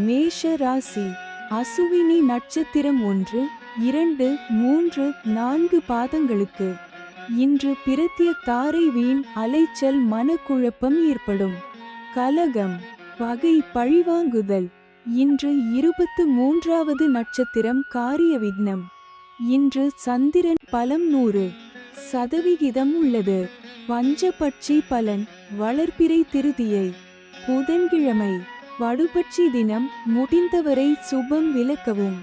மேஷ ராசி. அசுவினி நட்சத்திரம் 1, 2, 3, 4 பாதங்களுக்கு இன்று பிரத்ய தாரை வீண் அலைச்சல் மனக்குழப்பம் ஏற்படும். கலகம், பகை, பழிவாங்குதல். இன்று 23வது நட்சத்திரம் காரிய விக்னம். இன்று சந்திரன் பலம் 100% உள்ளது. பஞ்சபட்சி பலன், வளர்பிறை திருதியை, புதன்கிழமை. வடுபட்சி தினம், முடிந்தவரை சுபம் விலக்கவும்.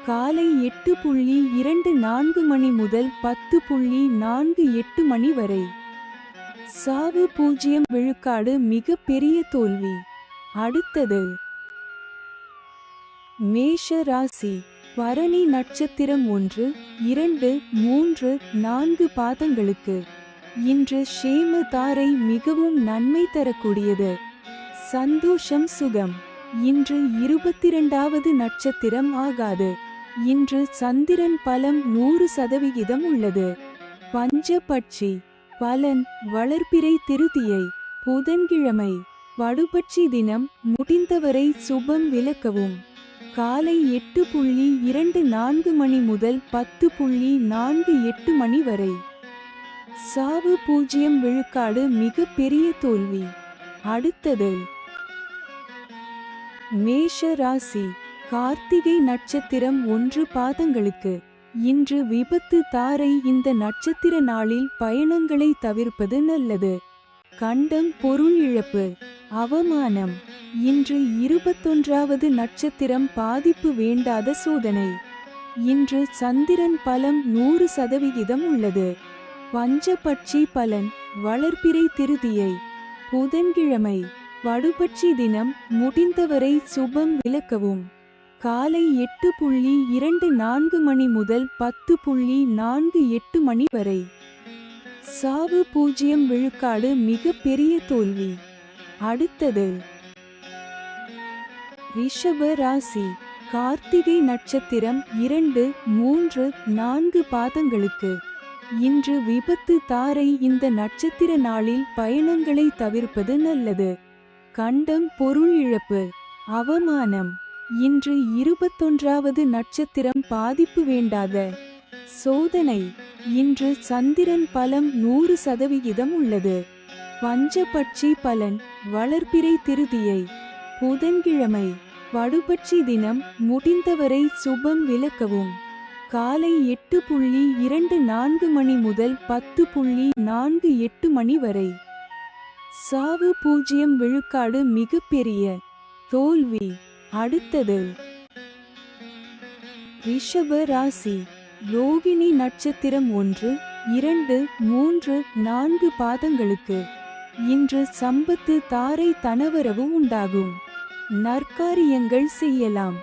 காலை 8:24 மணி முதல் 10:48 மணி வரை. சாவு 0 மிக பெரிய தோல்வி. அடுத்தது மேஷ ராசி. பரணி நட்சத்திரம் 1, 2, 3, 4 பாதங்களுக்கு இன்று ஷேம தாரை மிகவும் நன்மை தரக்கூடியது. சந்தோஷம், சுகம். இன்று 22வது நட்சத்திரம் ஆகாது. இன்று சந்திரன் பலம் 100% உள்ளது. பஞ்சபட்சி பலன், வளர்பிறை திருதியை, புதன்கிழமை. வடுபட்சி தினம், முடிந்தவரை சுபம் விலக்கவும். காலை 8:24 மணி முதல் 10:48 மணி வரை. சாவு 0 மிக பெரிய தோல்வி. அடுத்தது மேஷ ராசி. கார்த்திகை நட்சத்திரம் 1 பாதங்களுக்கு இன்று விபத்து தாரை. இந்த நட்சத்திர நாளில் பயணங்களை தவிர்ப்பது நல்லது. கண்டம், பொருள் இழப்பு, அவமானம். இன்று 21வது நட்சத்திரம் பாதிப்பு வேண்டாத சோதனை. இன்று சந்திரன் பலம் 100% உள்ளது. பஞ்சபட்சி பலன், வளர்பிறை திருதியை, புதன்கிழமை. வடுபட்சி தினம், முடிந்தவரை சுபம் விலக்கவும். காலை 8:24 மணி முதல் 10:48 மணி வரை. சாவு 0 மிக பெரிய தோல்வி. அடுத்தது ரிஷப ராசி. கார்த்திகை நட்சத்திரம் 2, 3, 4 பாதங்களுக்கு இன்று விபத்து தாரை. இந்த நட்சத்திர நாளில் பயணங்களை தவிர்ப்பது நல்லது. கண்டம், பொருள் இழப்பு, அவமானம். இன்று 21வது நட்சத்திரம் பாதிப்பு வேண்டாத சோதனை. இன்று சந்திரன் பலம் 100% உள்ளது. பஞ்சபட்சி பலன், வளர்பிறை திருதியை, புதன்கிழமை. வடுபட்சி தினம், முடிந்தவரை சுபம் விலக்கவும். காலை 8:24 மணி முதல் 10:48 மணி வரை. சாவு 0 மிக பெரிய தோல்வி. அடுத்தது ரிஷப ராசி. ரோகிணி நட்சத்திரம் 1, 2, 3, 4 பாதங்களுக்கு இன்று சம்பத்து தாரை. தனவரவு உண்டாகும். நற்காரியங்கள் செய்யலாம்.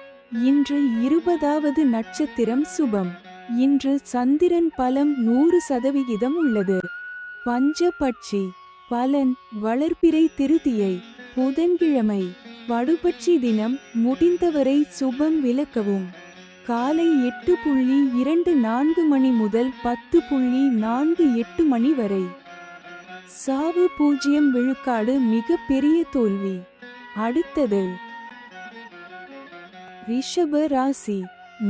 இன்று 20வது நட்சத்திரம் சுபம். இன்று சந்திரன் பலம் 100% உள்ளது. பஞ்சபட்சி பலன், வளர்பிறை திருதியை, புதன்கிழமை. வடுபட்சி தினம், முடிந்தவரை சுபம் விலக்கவும். காலை 8:24 மணி முதல் 10:48 மணி வரை. சாவு 0 மிக பெரிய தோல்வி. அடுத்தது ரிஷப ராசி.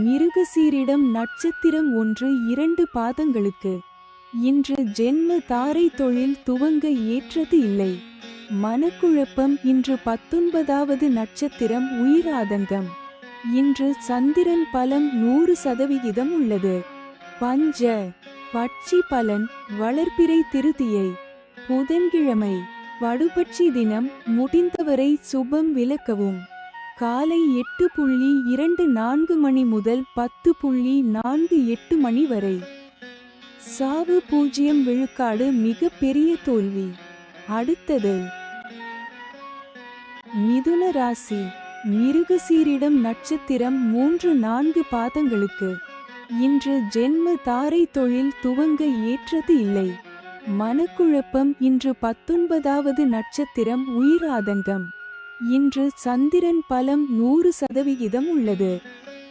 மிருகசீரிடம் நட்சத்திரம் 1, 2 பாதங்களுக்கு இன்று ஜென்ம தாரை. தொழில் துவங்க ஏற்றது இல்லை. மனக்குழப்பம். இன்று 19வது நட்சத்திரம் உயிராதங்கம். இன்று சந்திரன் பலம் 100% உள்ளது. பஞ்ச பட்சி பலன், வளர்பிறை திருதியை, புதன்கிழமை. வடுபட்சி தினம், முடிந்தவரை சுபம் விலக்கவும். காலை 8:24 மணி முதல் 10:48 மணி வரை. சாவு 0 மிக பெரிய தோல்வி. அடுத்தது மிதுன ராசி. மிருகசீரிடம் நட்சத்திரம் 3, 4 பாதங்களுக்கு இன்று ஜென்ம தாரை. தொழில் துவங்க ஏற்றது இல்லை. மனக்குழப்பம். இன்று 19வது நட்சத்திரம் உயிராதங்கம். இன்று சந்திரன் பலம் 100% உள்ளது.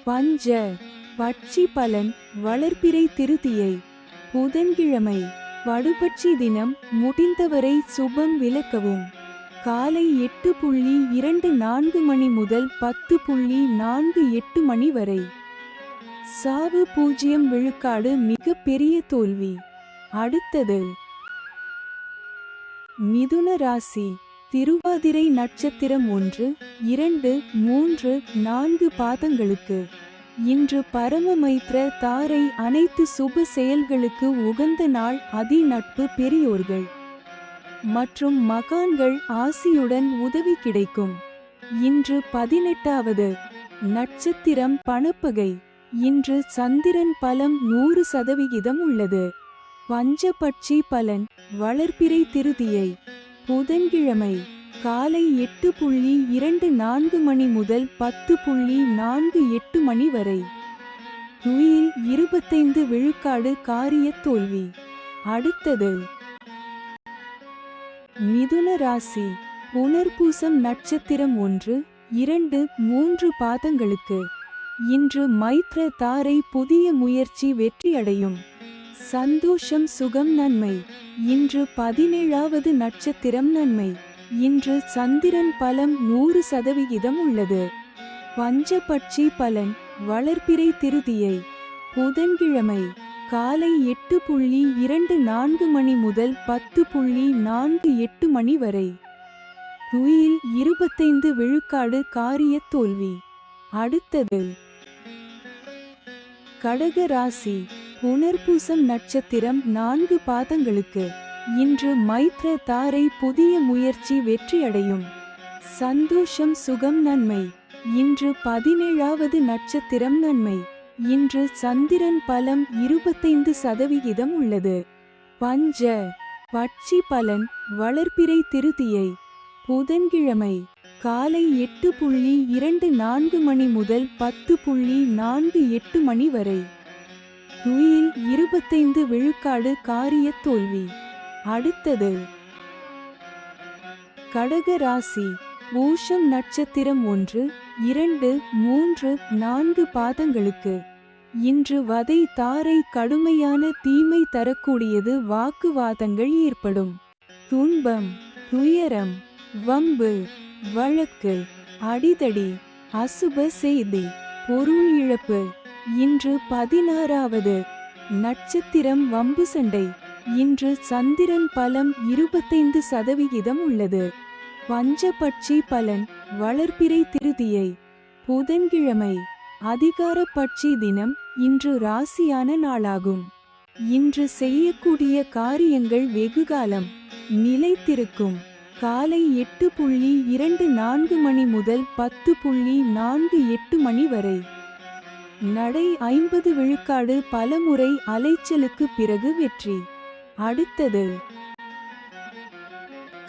பஞ்ச பட்சி பலன், வளர்பிறை திருதியை, புதன்கிழமை. வடுபட்சி தினம், முடிந்தவரை சுபம் விலக்கவும். காலை 8:24 மணி முதல் 10:48 மணி வரை. சாவு 0 விழுக்காடு, மிக பெரிய தோல்வி. அடுத்தது மிதுன ராசி. திருவாதிரை நட்சத்திரம் 1, 2, 3, 4 பாதங்களுக்கு இன்று பரமமைத்ர தாரை. அனைத்து சுப செயல்களுக்கு உகந்த நாள். அதி நட்பு, பெரியோர்கள் மற்றும் மகான்கள் ஆசியுடன் உதவி கிடைக்கும். இன்று 18வது நட்சத்திரம் பணப்பகை. இன்று சந்திரன் பலம் 100% உள்ளது. பஞ்சபட்சி பலன். வளர்பிறை திருதியை புதன்கிழமை காலை 8:24 மணி முதல் 10:48 மணி வரை. துயில் 25 விழுக்காடு, காரிய தோல்வி. அடுத்தது மிதுன ராசி. புனர்பூசம் நட்சத்திரம் 1, 2, 3 பாதங்களுக்கு இன்று மைத்ர தாரை. புதிய முயற்சி வெற்றியடையும். சந்தோஷம், சுகம், நன்மை. இன்று 17வது நட்சத்திரம் நன்மை. இன்று சந்திரன் பலம் 100% உள்ளது. பஞ்சபட்சி பலன். வளர்பிறை திருதியை புதன்கிழமை காலை 8:24 மணி முதல் 10:48 மணி வரை. துயில் 25 விழுக்காடு, காரிய தோல்வி. அடுத்தது கடக ராசி. புனர்பூசம் நட்சத்திரம் 4 பாதங்களுக்கு இன்று மைத்ர தாரை. புதிய முயற்சி வெற்றியடையும். சந்தோஷம், சுகம், நன்மை. இன்று 17வது நட்சத்திரம் நன்மை. இன்று சந்திரன் பலம் 25% உள்ளது. பஞ்ச பட்சி பலன். வளர்பிறை திருதியை புதன்கிழமை காலை 8:24 மணி முதல் 10:48 மணி வரை. துயில் 25 விழுக்காடு, காரிய தோல்வி. அடுத்தது கடக ராசி. பூஷம் நட்சத்திரம் 1, 2, 3, 4 பாதங்களுக்கு இன்று வதை தாரை. கடுமையான தீமை தரக்கூடியது. வாக்குவாதங்கள் ஏற்படும். துன்பம், துயரம், வம்பு, வழக்கு, அடிதடி, அசுப செய்தி, பொருள் இழப்பு. இன்று 16வது நட்சத்திரம் வம்பு சண்டை. இன்று சந்திரன் பலம் 25% உள்ளது. பஞ்சபட்சி பலன். வளர்பிறை திருதியை புதன்கிழமை அதிகார பட்சி தினம். இன்று ராசியான நாளாகும். இன்று செய்யக்கூடிய காரியங்கள் வெகுகாலம் நிலைத்திருக்கும். காலை 8:24 மணி முதல் 10:48 மணி வரை. நடை 50 விழுக்காடு, பலமுறை அலைச்சலுக்கு பிறகு வெற்றி. அடுத்தது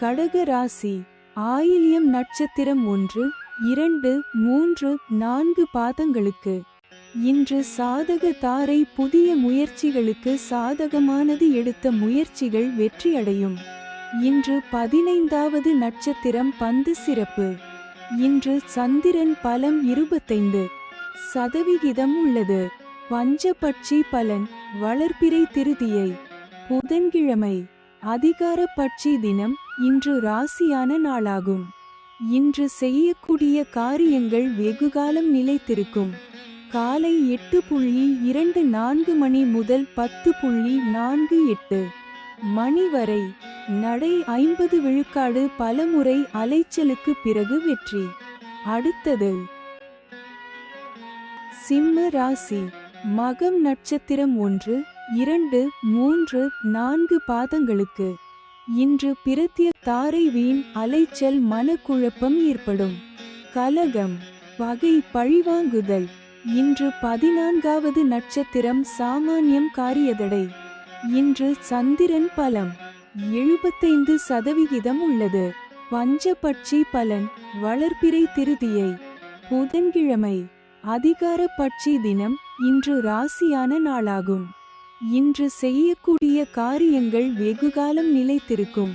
கடக ராசி. ஆயில்யம் நட்சத்திரம் 1, 2, 3, 4 பாதங்களுக்கு இன்று சாதக தாரை. புதிய முயற்சிகளுக்கு சாதகமானது. எடுத்த முயற்சிகள் வெற்றியடையும். இன்று 15வது நட்சத்திரம் பந்து சிறப்பு. இன்று சந்திரன் பலம் 25% உள்ளது. பஞ்சபட்சி பலன். வளர்பிறை திருதியை புதன்கிழமை அதிகார பட்சி தினம். இன்று ராசியான நாளாகும். இன்று செய்யக்கூடிய காரியங்கள் வெகுகாலம் நிலைத்திருக்கும். காலை 8:24 மணி முதல் 10:48 மணி வரை. நடை 50 விழுக்காடு, பலமுறை அலைச்சலுக்கு பிறகு வெற்றி. அடுத்தது சிம்ம ராசி. மகம் நட்சத்திரம் 1, 2, 3, 4 பாதங்களுக்கு இன்று பிரத்ய தாரை. வீண் அலைச்சல், மனக்குழப்பம் ஏற்படும். கலகம், பகை, பழிவாங்குதல். இன்று 14வது நட்சத்திரம் சாமானியம், காரியதடை. இன்று சந்திரன் பலம் 75% உள்ளது. பஞ்சபட்சி பலன். வளர்பிறை திருதியை புதன்கிழமை அதிகார பட்சி தினம். இன்று ராசியான நாளாகும். இன்று செய்யக்கூடிய காரியங்கள் வெகுகாலம் நிலைத்திருக்கும்.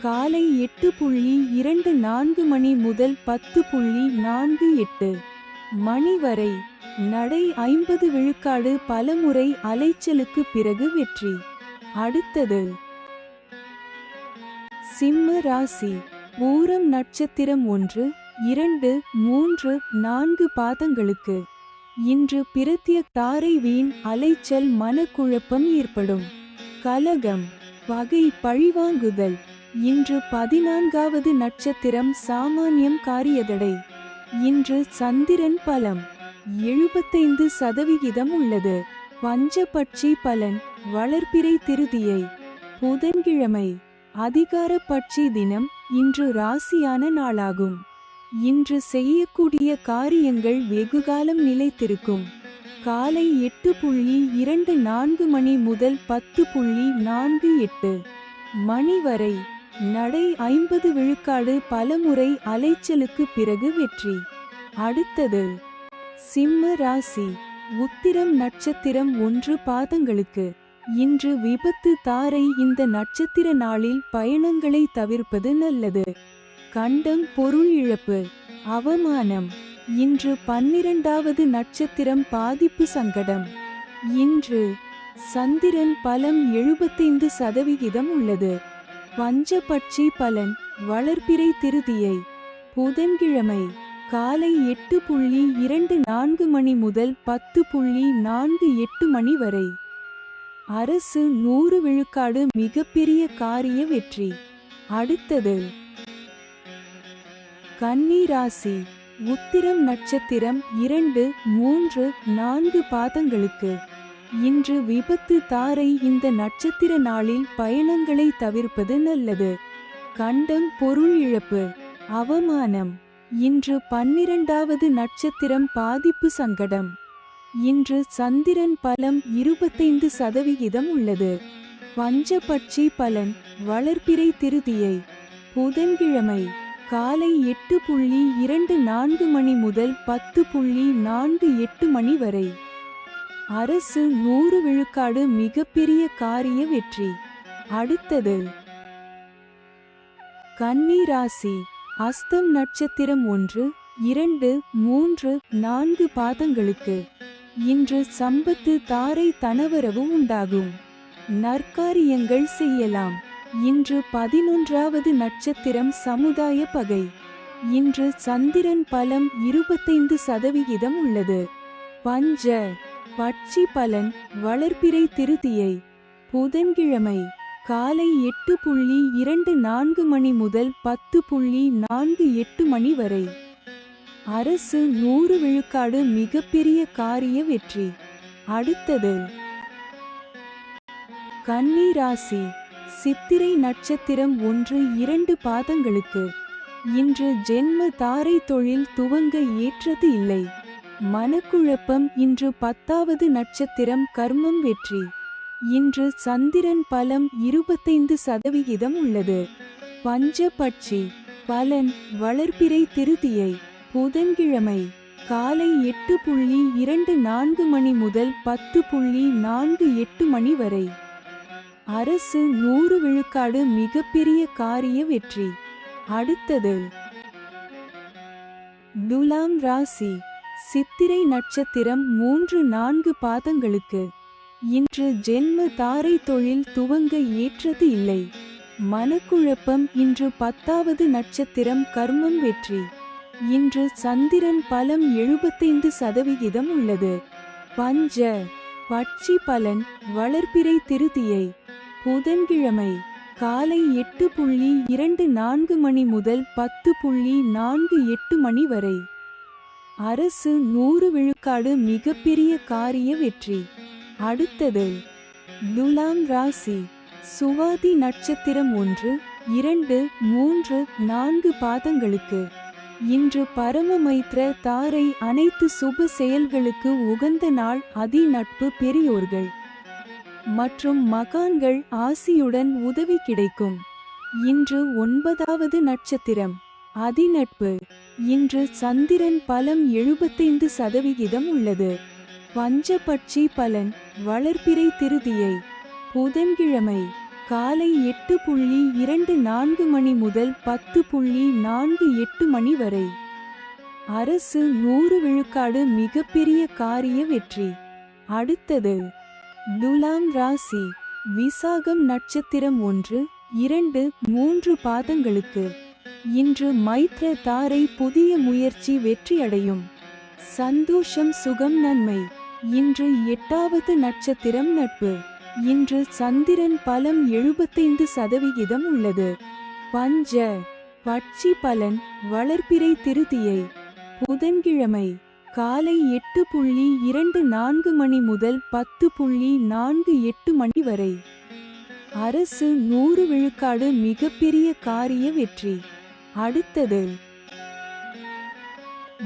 காலை 8:24 மணி முதல் 10:48 மணி வரை. நடை 50 விழுக்காடு, பலமுறை அலைச்சலுக்கு பிறகு வெற்றி. அடுத்தது சிம்ம ராசி. பூரம் நட்சத்திரம் 1, 2, 3, 4 பாதங்களுக்கு இன்று பிரத்ய தாரை வீண் அலைச்சல் மனக்குழப்பம் ஏற்படும். கலகம் பகை பழிவாங்குதல் இன்று 14வது நட்சத்திரம் சாமானியம் காரியதடை. இன்று சந்திரன் பலம் 75% உள்ளது. பஞ்சபட்சி பலன் வளர்பிறை திருதியை புதன்கிழமை அதிகார பட்சி தினம். இன்று ராசியான நாளாகும். இன்று செய்யக்கூடிய காரியங்கள் வெகுகாலம் நிலைத்திருக்கும். காலை 8:24 மணி முதல் 10:48 மணி வரை நடை 50 விழுக்காடு பலமுறை அலைச்சலுக்கு பிறகு வெற்றி. அடுத்தது சிம்ம ராசி உத்திரம் நட்சத்திரம் 1 பாதங்களுக்கு இன்று விபத்து தாரை. இந்த நட்சத்திர நாளில் பயணங்களை தவிர்ப்பது நல்லது. கண்டம் பொருள் இழப்பு அவமானம். இன்று 12வது நட்சத்திரம் பாதிப்பு சங்கடம். இன்று சந்திரன் பலம் 75% உள்ளது. பஞ்சபட்சி பலன் வளர்பிறை திருதியை புதன்கிழமை காலை 8:24 மணி முதல் 10:48 மணி வரை அரசு 100 விழுக்காடு மிகப்பெரிய காரிய வெற்றி. அடுத்தது கன்னி ராசி உத்திரம் நட்சத்திரம் 2, 3, 4 பாதங்களுக்கு இன்று விபத்து தாரை. இந்த நட்சத்திர நாளில் பயணங்களை தவிர்ப்பது நல்லது. கண்டம் பொருள் இழப்பு அவமானம். இன்று 12வது நட்சத்திரம் பாதிப்பு சங்கடம். இன்று சந்திரன் பலம் 25% உள்ளது. பஞ்சபட்சி பலன் வளர்பிறை திருதியை புதன்கிழமை காலை 8:24 மணி முதல் 10:48 மணி வரை அரசு 100 விழுக்காடு மிகப்பெரிய காரிய வெற்றி. அடுத்தது கன்னி ராசி அஸ்தம் நட்சத்திரம் 1, 2, 3, 4 பாதங்களுக்கு இன்று சம்பத்து தாரை தனவரவு உண்டாகும். நற்காரியங்கள் செய்யலாம். இன்று 11வது நட்சத்திரம் சமுதாய பகை. இன்று சந்திரன் பலம் 25% உள்ளது. பஞ்ச பட்சி பலன் வளர்பிறை திருதியை புதன்கிழமை காலை 8:24 மணி முதல் 10:48 மணி வரை அரசு 100 விழுக்காடு மிகப்பெரிய காரிய வெற்றி. அடுத்தது கன்னி ராசி சித்திரை நட்சத்திரம் 1, 2 பாதங்களுக்கு இன்று ஜென்ம தாரை தொழில் துவங்க ஏற்றது இல்லை. மனக்குழப்பம். இன்று 10வது நட்சத்திரம் கர்மம் வெற்றி. இன்று சந்திரன் பலம் 25% உள்ளது. பஞ்சபட்சி பலன் வளர்பிறை திருதியை புதன்கிழமை காலை 8:24 மணி முதல் 10:48 மணி வரை அரசு 100 விழுக்காடு மிகப்பெரிய காரிய வெற்றி. அடுத்தது துலாம் ராசி சித்திரை நட்சத்திரம் 3, 4 பாதங்களுக்கு இன்று ஜென்ம தாரை தொழில் துவங்க ஏற்றது இல்லை. மனக்குழப்பம். இன்று 10வது நட்சத்திரம் கர்மம் வெற்றி. இன்று சந்திரன் பலம் 75% உள்ளது. பஞ்ச பட்சி பலன் வளர்பிறை திருதியை புதன்கிழமை காலை 8:24 மணி முதல் 10:48 மணி வரை அரசு 100 விழுக்காடு மிகப்பெரிய காரிய வெற்றி. அடுத்தது துலாம் ராசி சுவாதி நட்சத்திரம் 1, 2, 3, 4 பாதங்களுக்கு இன்று பரமமைத்ர தாரை. அனைத்து சுப செயல்களுக்கு உகந்த நாள். அதி நட்பு பெரியோர்கள் மற்றும் மகான்கள் ஆசியுடன் உதவி கிடைக்கும். இன்று 9வது நட்சத்திரம் அதிநட்பு. இன்று சந்திரன் பலம் 75% உள்ளது. பஞ்சபட்சி பலன் வளர்பிறை திருதியை புதன்கிழமை காலை 8:24 மணி முதல் 10:48 மணி வரை அரசு 100 விழுக்காடு மிகப்பெரிய காரிய வெற்றி. அடுத்தது துலாம் ராசி விசாகம் நட்சத்திரம் 1, 2, 3 பாதங்களுக்கு இன்று மைத்ர தாரை புதிய முயற்சி வெற்றியடையும். சந்தோஷம் சுகம் நன்மை. இன்று 8வது நட்சத்திரம் நட்பு. இன்று சந்திரன் பலம் 75% உள்ளது. பஞ்ச பட்சி பலன் வளர்பிறை திருதியை புதன்கிழமை காலை 8:24 மணி முதல் 10:48 மணி வரை. அரசு 100 விழுக்காடு மிகப்பெரிய காரிய வெற்றி. அடுத்தது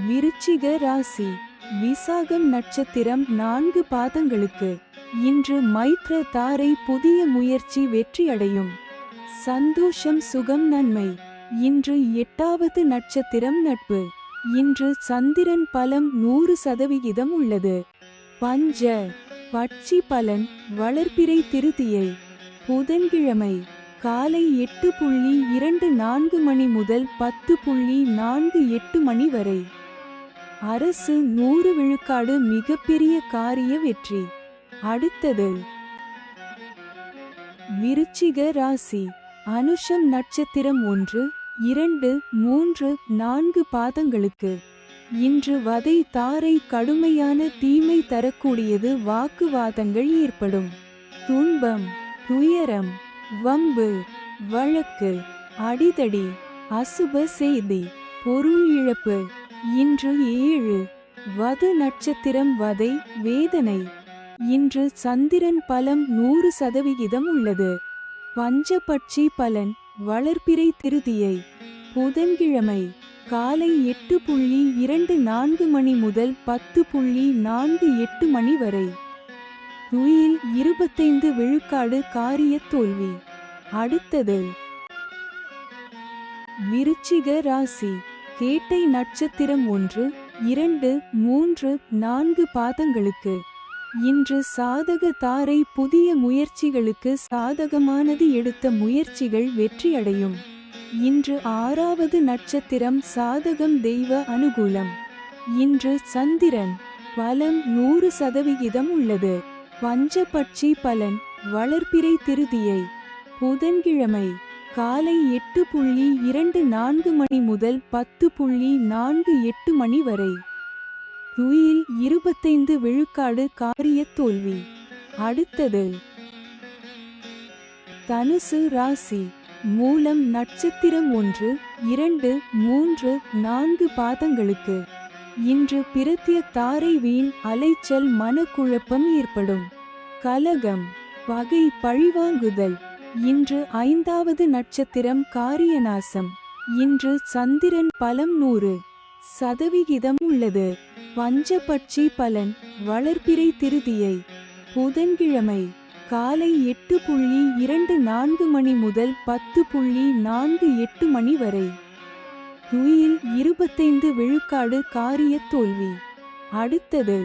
விருச்சிக ராசி. விசாகம் நட்சத்திரம் 4 பாதங்களுக்கு. இன்று மைத்ர தாரை புதிய முயற்சி வெற்றியடையும். சந்தோஷம் சுகம் நன்மை. இன்று 8வது நட்சத்திரம் நட்பு. இன்று சந்திரன் பலம் 100% உள்ளது. பஞ்ச பட்சி பலன் வளர்பிறை திருதியை புதன்கிழமை காலை 8:24 மணி முதல் 10:48 மணி வரை. அரசு 100 விழுக்காடு மிகப்பெரிய காரிய வெற்றி. அடுத்தது விருச்சிக ராசி. அனுஷம் நட்சத்திரம் 1, 2, 3, 4 பாதங்களுக்கு. இன்று வதை தாரை கடுமையான தீமை தரக்கூடியது. வாக்குவாதங்கள் ஏற்படும். துன்பம் துயரம் வம்பு வழக்கு அடிதடி அசுப செய்தி பொருள் இழப்பு. இன்று 7 வது நட்சத்திரம் வதை வேதனை. இன்று சந்திரன் பலம் 100% உள்ளது. பஞ்சபட்சி பலன் வளர்பிறை திருதியை புதன்கிழமை காலை 8:24 மணி முதல் 10:48 மணி வரை. துயில் 25 விழுக்காடு காரிய தோல்வி. அடுத்தது விருச்சிக ராசி. கேட்டை நட்சத்திரம் 1, 2, 3, 4 பாதங்களுக்கு. இன்று சாதக தாரை புதிய முயற்சிகளுக்கு சாதகமானது. எடுத்த முயற்சிகள் வெற்றியடையும். இன்று 6வது நட்சத்திரம் சாதகம் தெய்வ அனுகூலம். இன்று சந்திரன் பலம் 100% உள்ளது. பஞ்சபட்சி பலன் வளர்பிறை திருதியை புதன்கிழமை காலை 8:24 மணி முதல் 10:48 மணி வரை. துயில் 25 விழுக்காடு காரிய தோல்வி. அடுத்தது தனுசு ராசி. மூலம் நட்சத்திரம் 1, 2, 3, 4 பாதங்களுக்கு. இன்று பிரத்ய தாரை வீண் அலைச்சல் மனக்குழப்பம் ஏற்படும். கலகம் பகை பழிவாங்குதல். இன்று 5வது நட்சத்திரம் காரியநாசம். இன்று சந்திரன் பலம் 100% உள்ளது. பஞ்சபட்சி பலன் வளர்பிறை திருதியை புதன்கிழமை காலை 8:24 மணி முதல் 10:48 மணி வரை. துயில் 25 விழுக்காடு காரிய தோல்வி. அடுத்தது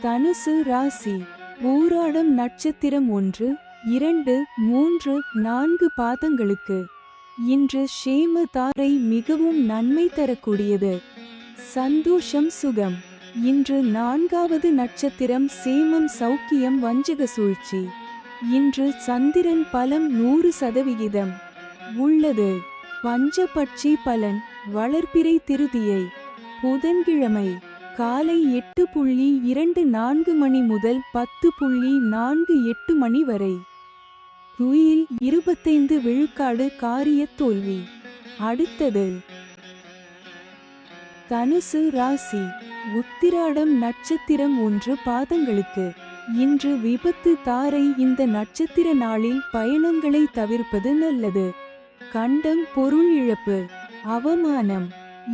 தனுசு ராசி. பூராடம் நட்சத்திரம் 1, 2, 3, 4 பாதங்களுக்கு. இன்று ஷேம தாரை மிகவும் நன்மை தரக்கூடியது. சந்தோஷம் சுகம். இன்று 4வது நட்சத்திரம் சேமம் சௌக்கியம் வஞ்சக சூழ்ச்சி. இன்று சந்திரன் பலம் 100% உள்ளது. பஞ்சபட்சி பலன் வளர்பிறை திருதியை புதன்கிழமை காலை 8:24 மணி முதல் 10:48 மணி வரை. துயில் 25 விழுக்காடு காரிய தோல்வி. அடுத்தது தனுசு ராசி. உத்திராடம் நட்சத்திரம் 1 பாதங்களுக்கு. இன்று விபத்து தாரை. இந்த நட்சத்திர நாளில் பயணங்களை தவிர்ப்பது நல்லது. கண்டம் பொருள் இழப்பு அவமானம்.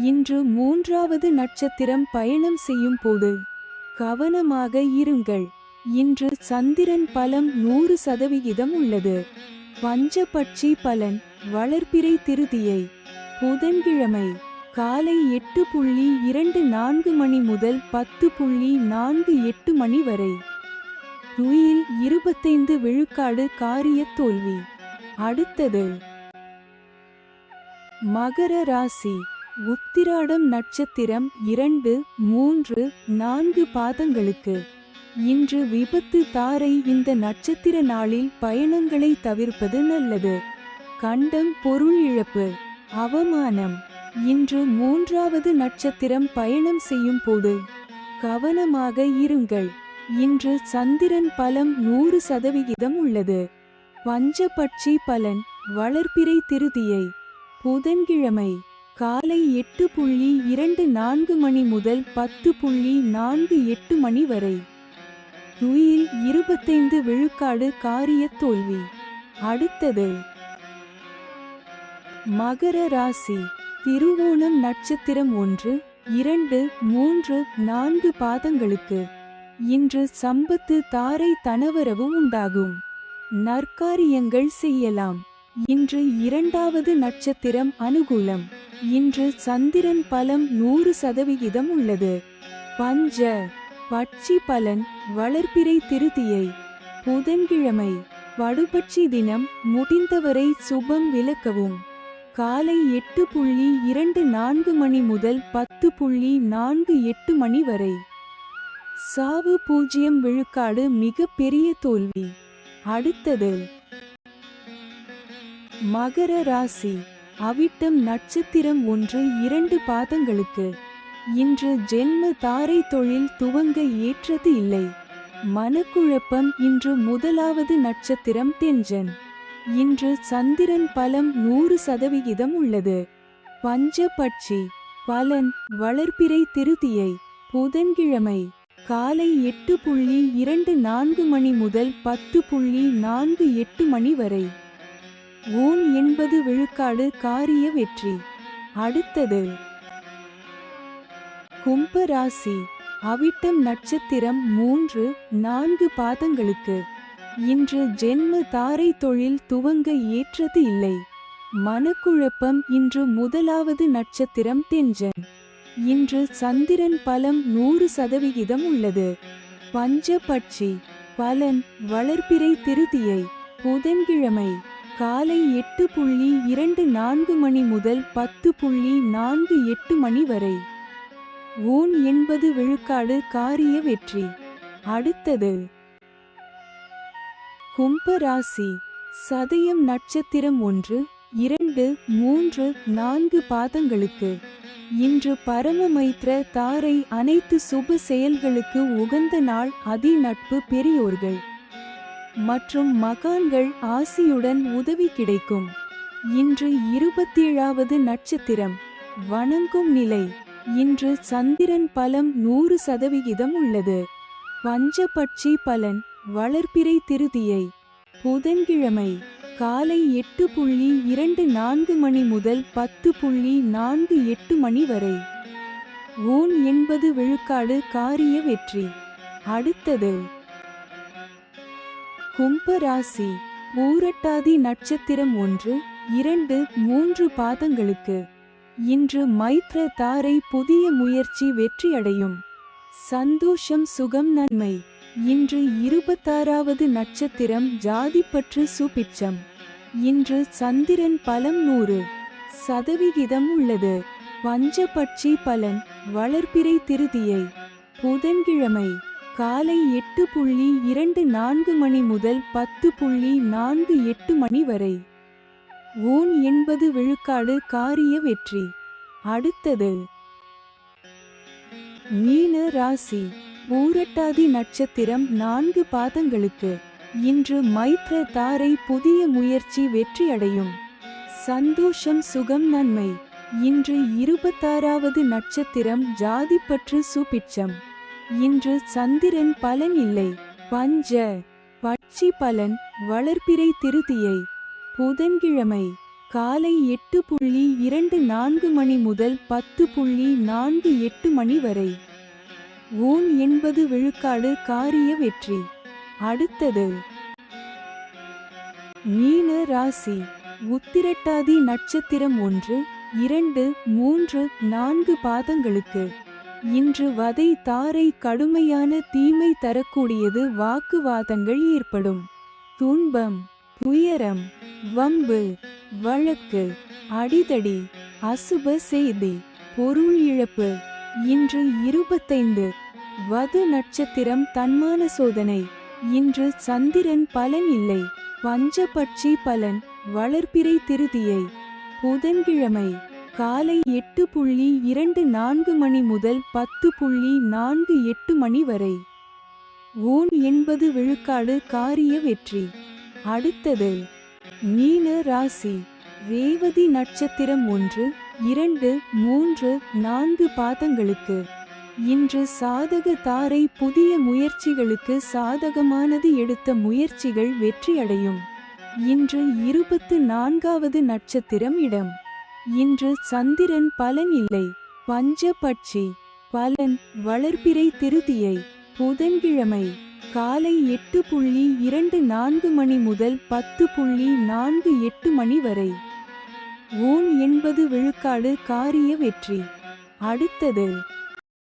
இன்று 3வது நட்சத்திரம் பயணம் செய்யும் போது கவனமாக இருங்கள். இன்று சந்திரன் பலம் 100% உள்ளது. பஞ்சபட்சி பலன் வளர்பிறை திருதியை புதன்கிழமை காலை 8:24 மணி முதல் 10:48 மணி வரை. துயில் 25 விழுக்காடு காரிய தோல்வி. அடுத்தது மகர ராசி. உத்திராடம் நட்சத்திரம் 2, 3, 4 பாதங்களுக்கு. இன்று விபத்து தாரை. இந்த நட்சத்திர நாளில் பயணங்களை தவிர்ப்பது நல்லது. கண்டம் பொருள் இழப்பு அவமானம். இன்று மூன்றாவது நட்சத்திரம் பயணம் செய்யும் போது கவனமாக இருங்கள். இன்று சந்திரன் பலம் 100% உள்ளது. பஞ்சபட்சி பலன். வளர்பிறை திருதியை புதன்கிழமை காலை 8:24 மணி முதல் 10:48 மணி வரை. துயில் 25 விழுக்காடு காரிய தோல்வி. அடுத்தது மகர ராசி. திருவோணம் நட்சத்திரம் 1, 2, 3, 4 பாதங்களுக்கு இன்று சம்பத்து தாரை தனவரவு உண்டாகும். நற்காரியங்கள் செய்யலாம். இன்று இரண்டாவது நட்சத்திரம் அனுகூலம். இன்று சந்திரன் பலம் 100% உள்ளது. பஞ்ச பட்சி பலன். வளர்பிறை திருதியை புதன்கிழமை படுபட்சி தினம். முடிந்தவரை சுபம் விலக்கவும். காலை 8:24 மணி முதல் 10:48 மணி வரை. சாவு 0 விழுக்காடு மிக பெரிய தோல்வி. அடுத்தது மகர ராசி. அவிட்டம் நட்சத்திரம் 1, 2 பாதங்களுக்கு இன்று ஜென்ம தாரை தொழில் துவங்க ஏற்றது இல்லை. மனக்குழப்பம். இன்று முதலாவது நட்சத்திரம் தெஞ்சன். இன்று சந்திரன் பலம் 100% உள்ளது. பஞ்சபட்சி பலன். வளர்பிறை திருதியை புதன்கிழமை காலை 8:24 மணி முதல் 10:48 மணி வரை. ஊன் 80 விழுக்காடு காரிய வெற்றி. அடுத்தது கும்பராசி. அவிட்டம் நட்சத்திரம் 3, 4 பாதங்களுக்கு இன்று ஜென்ம தாரை தொழில் துவங்க ஏற்றது இல்லை. மனக்குழப்பம். இன்று முதலாவது நட்சத்திரம் தெஞ்சன். இன்று சந்திரன் பலம் 100% உள்ளது. பஞ்சபட்சி பலன். வளர்பிறை திருதியை புதன்கிழமை காலை 8:24 மணி முதல் 10:48 மணி வரை. ஊன் 80 விழுக்காடு காரிய வெற்றி. அடுத்தது கும்பராசி. சதயம் நட்சத்திரம் 1, 2, 3, 4 பாதங்களுக்கு இன்று பரமமைத்ர தாரை அனைத்து சுப செயல்களுக்கு உகந்த நாள். அதி நட்பு பெரியோர்கள் மற்றும் மகான்கள் ஆசியுடன் உதவி கிடைக்கும். இன்று 27வது நட்சத்திரம் வணங்கும் நிலை. இன்று சந்திரன் பலம் 100% உள்ளது. பஞ்சபட்சி பலன். வளர்பிறை திருதியை புதன்கிழமை காலை 8:24 மணி முதல் 10:48 மணி வரை. ஊன் 80 விழுக்காடு காரிய வெற்றி. அடுத்தது கும்பராசி. பூரட்டாதி நட்சத்திரம் 1, 2, 3 பாதங்களுக்கு இன்று மைத்ர தாரை புதிய முயற்சி வெற்றியடையும். சந்தோஷம் சுகம் நன்மை. இன்று 26வது நட்சத்திரம் ஜாதிப்பற்று சுபிட்சம். இன்று சந்திரன் பலம் 100% உள்ளது. பஞ்சபட்சி பலன். வளர்பிறை திருதியை புதன்கிழமை காலை 8:24 மணி முதல் 10:48 மணி வரை. ஊன் 80 விழுக்காடு காரிய வெற்றி. அடுத்தது மீன ராசி. பூரட்டாதி நட்சத்திரம் 4 பாதங்களுக்கு இன்று மைத்ர தாரை புதிய முயற்சி வெற்றியடையும். சந்தோஷம் சுகம் நன்மை. இன்று 26வது நட்சத்திரம் ஜாதிப்பற்று சுபிட்சம். இன்று சந்திரன் பலன் இல்லை. பஞ்ச பட்சி பலன். வளர்பிறை திருதியை புதன்கிழமை காலை 8:24 மணி முதல் 10:48 மணி வரை. ஊன் 80 விழுக்காடு காரிய வெற்றி. அடுத்தது மீன ராசி. உத்திரட்டாதி நட்சத்திரம் 1, 2, 3, 4 பாதங்களுக்கு இன்று வதை தாரை கடுமையான தீமை தரக்கூடியது. வாக்குவாதங்கள் ஏற்படும். துன்பம் துயரம் வம்பு வழக்கு அடிதடி அசுப செய்தி பொருள் இழப்பு. இன்று 25 வது நட்சத்திரம் தன்மான சோதனை. இன்று சந்திரன் பலன் இல்லை. பஞ்சபட்சி பலன். வளர்பிறை திருதியை புதன்கிழமை காலை 8:24 மணி முதல் 10:48 மணி வரை. ஊன் 80 விழுக்காடு காரிய வெற்றி. அடுத்தது மீன ராசி. ரேவதி நட்சத்திரம் 1, 2, 3, 4 பாதங்களுக்கு இன்று சாதக தாரை. புதிய முயற்சிகளுக்கு சாதகமானது. எடுத்த முயற்சிகள் வெற்றியடையும். இன்று 24வது நட்சத்திரம் இடம். இன்று சந்திரன் பலன் இல்லை. பஞ்சபட்சி பலன் வளர்பிறை திருதியை. புதன்கிழமை காலை 8:24 மணி முதல் 10:48 மணி வரை. ஊன் 80 விழுக்காடு காரிய வெற்றி. அடுத்தது